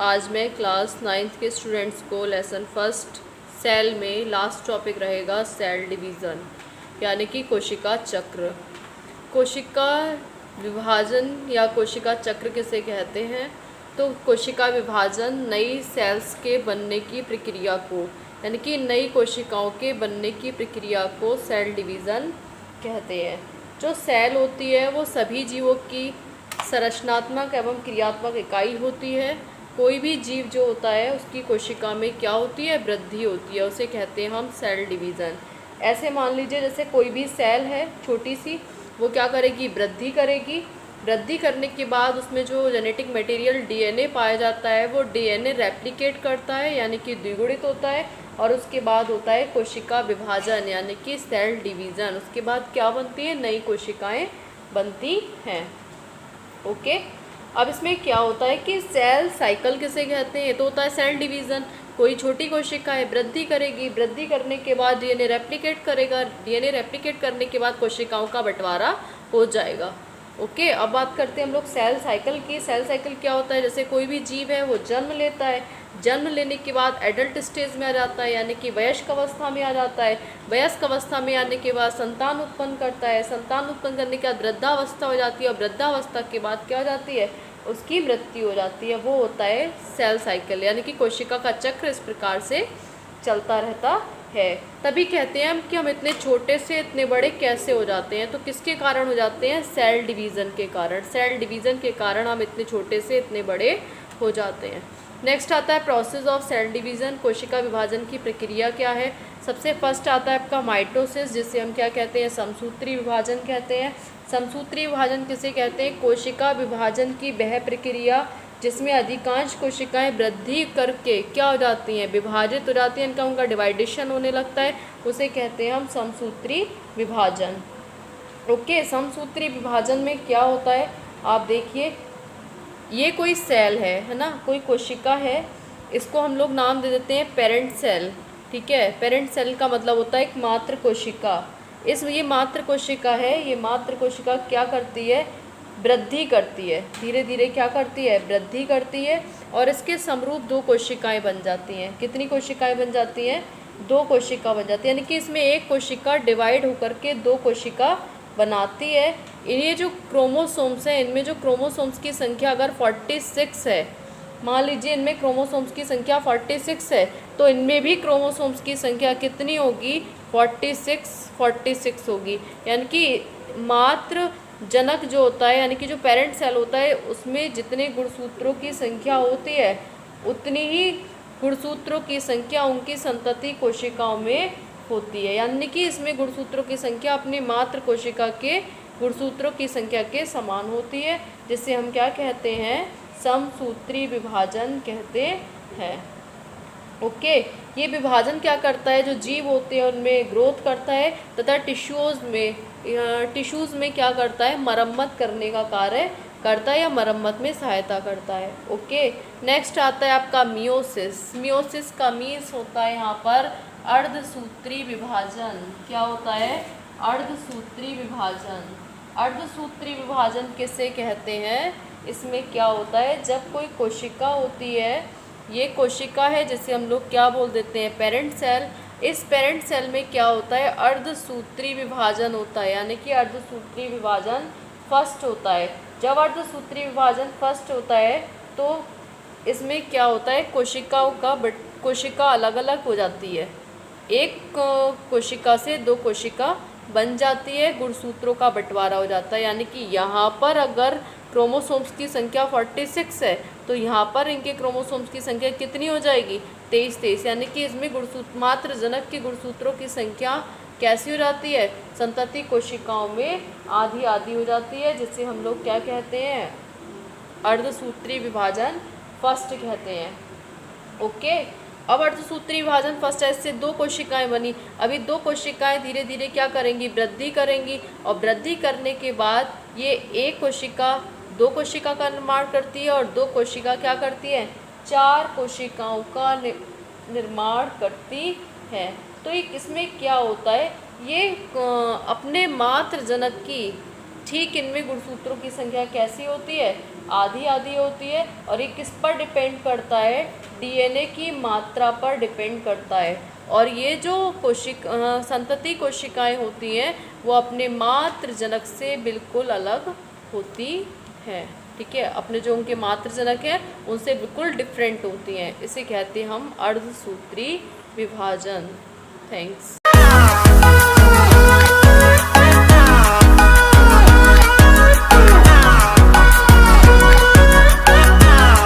आज मैं class 9th के स्टूडेंट्स को लेसन फर्स्ट सेल में लास्ट टॉपिक रहेगा सेल डिवीज़न यानी कि कोशिका चक्र। कोशिका विभाजन या कोशिका चक्र किसे कहते हैं? तो कोशिका विभाजन नई सेल्स के बनने की प्रक्रिया को यानी कि नई कोशिकाओं के बनने की प्रक्रिया को सेल डिवीज़न कहते हैं। जो सेल होती है वो सभी जीवों की संरचनात्मक एवं क्रियात्मक इकाई होती है। कोई भी जीव जो होता है उसकी कोशिका में क्या होती है? वृद्धि होती है, उसे कहते हैं हम सेल डिवीज़न। ऐसे मान लीजिए जैसे कोई भी सेल है छोटी सी, वो क्या करेगी? वृद्धि करेगी। वृद्धि करने के बाद उसमें जो जेनेटिक मटेरियल डीएनए पाया जाता है वो डीएनए रेप्लिकेट करता है यानी कि द्विगुणित होता है, और उसके बाद होता है कोशिका विभाजन यानी कि सेल डिवीज़न। उसके बाद क्या बनती है? नई कोशिकाएं बनती हैं। ओके, अब इसमें क्या होता है कि सेल साइकिल किसे कहते हैं? ये तो होता है सेल डिवीज़न। कोई छोटी कोशिका है, वृद्धि करेगी, वृद्धि करने के बाद डीएनए रेप्लिकेट करेगा, डीएनए रेप्लिकेट करने के बाद कोशिकाओं का बंटवारा हो जाएगा। ओके, अब बात करते हैं हम लोग सेल साइकिल की। सेल साइकिल क्या होता है? जैसे कोई भी जीव है वो जन्म लेता है, जन्म लेने के बाद एडल्ट स्टेज में आ जाता है यानी कि वयस्क अवस्था में आ जाता है। वयस्क अवस्था में आने के बाद संतान उत्पन्न करता है, संतान उत्पन्न करने के बाद वृद्धावस्था हो जाती है, और वृद्धावस्था के बाद क्या हो जाती है? उसकी मृत्यु हो जाती है। वो होता है सेल साइकिल यानी कि कोशिका का चक्र इस प्रकार से चलता रहता है। तभी कहते हैं हम कि हम इतने छोटे से इतने बड़े कैसे हो जाते हैं? तो किसके कारण हो जाते हैं? सेल डिवीज़न के कारण। सेल डिवीज़न के कारण हम इतने छोटे से इतने बड़े हो जाते हैं। नेक्स्ट आता है प्रोसेस ऑफ सेल डिवीज़न। कोशिका विभाजन की प्रक्रिया क्या है? सबसे फर्स्ट आता है आपका माइटोसिस, जिसे हम क्या कहते हैं? समसूत्री विभाजन कहते हैं। समसूत्री विभाजन किसे कहते हैं? कोशिका विभाजन की वह प्रक्रिया जिसमें अधिकांश कोशिकाएं वृद्धि करके क्या हो जाती हैं? विभाजित हो जाती हैं, इनका उनका डिवाइडेशन होने लगता है, उसे कहते हैं हम समसूत्री विभाजन। ओके, समसूत्री विभाजन में क्या होता है आप देखिए, ये कोई सेल है ना, कोई कोशिका है, इसको हम लोग नाम दे देते हैं पेरेंट सेल। ठीक है, पेरेंट सेल का मतलब होता है एक मात्र कोशिका। ये मात्र कोशिका है, ये मात्र कोशिका क्या करती है? वृद्धि करती है, धीरे धीरे क्या करती है? वृद्धि करती है, और इसके समरूप दो कोशिकाएं बन जाती हैं। कितनी कोशिकाएं बन जाती हैं? दो कोशिका बन जाती है, यानी कि इसमें एक कोशिका डिवाइड होकर के दो कोशिका बनाती है। ये जो क्रोमोसोम्स हैं, इनमें जो क्रोमोसोम्स की संख्या अगर 46 है, मान लीजिए इनमें क्रोमोसोम्स की संख्या 46 है, तो इनमें भी क्रोमोसोम्स की संख्या कितनी होगी? 46 होगी। यानी कि मात्र जनक जो होता है यानी कि जो पेरेंट सेल होता है उसमें जितने गुणसूत्रों की संख्या होती है उतनी ही गुणसूत्रों की संख्या उनकी संतति कोशिकाओं में होती है। यानी कि इसमें गुणसूत्रों की संख्या अपनी मात्र कोशिका के गुणसूत्रों की संख्या के समान होती है, जिसे हम क्या कहते हैं? समसूत्री विभाजन कहते हैं। ओके, ये विभाजन क्या करता है? जो जीव होते हैं उनमें ग्रोथ करता है तथा टिश्यूज़ में क्या करता है? मरम्मत करने का कार्य करता है या मरम्मत में सहायता करता है। ओके, नेक्स्ट आता है आपका मियोसिस। मियोसिस का मीन्स होता है यहाँ पर अर्धसूत्री विभाजन। क्या होता है? अर्धसूत्री विभाजन। अर्धसूत्री विभाजन किसे कहते हैं? इसमें क्या होता है? जब कोई कोशिका होती है, ये कोशिका है जिसे हम लोग क्या बोल देते हैं? Parent cell. इस पेरेंट सेल में क्या होता है? अर्धसूत्री विभाजन होता है, यानी कि अर्धसूत्री विभाजन फर्स्ट होता है। जब अर्धसूत्री विभाजन फर्स्ट होता है तो इसमें क्या होता है? कोशिका अलग अलग हो जाती है, एक कोशिका से दो कोशिका बन जाती है, गुणसूत्रों का बंटवारा हो जाता है। यानी कि यहाँ पर अगर क्रोमोसोम्स की संख्या 46 है तो यहाँ पर इनके क्रोमोसोम्स की संख्या कितनी हो जाएगी? 23। यानी कि इसमें मात्र जनक के गुणसूत्रों की संख्या कैसी हो जाती है? संतति कोशिकाओं में आधी आधी हो जाती है, जिसे हम लोग क्या कहते हैं? अर्धसूत्री विभाजन फर्स्ट कहते हैं। ओके, अब अर्धसूत्री विभाजन फर्स्ट है, इससे दो कोशिकाएं बनी। अभी दो कोशिकाएं धीरे धीरे क्या करेंगी? वृद्धि करेंगी, और वृद्धि करने के बाद ये एक कोशिका दो कोशिका का निर्माण करती है, और दो कोशिका क्या करती है? चार कोशिकाओं का निर्माण करती है। तो इसमें क्या होता है? ये अपने मात्र जनक की ठीक इनमें गुणसूत्रों की संख्या कैसी होती है, आधी आधी होती है। और ये किस पर डिपेंड करता है, डीएनए की मात्रा पर डिपेंड करता है। और ये जो संतति कोशिकाएं होती हैं वो अपने मातृ जनक से बिल्कुल अलग होती हैं। ठीक है, अपने जो उनके मातृ जनक हैं उनसे बिल्कुल डिफरेंट होती हैं। इसे कहते हैं हम अर्धसूत्री विभाजन। थैंक्स।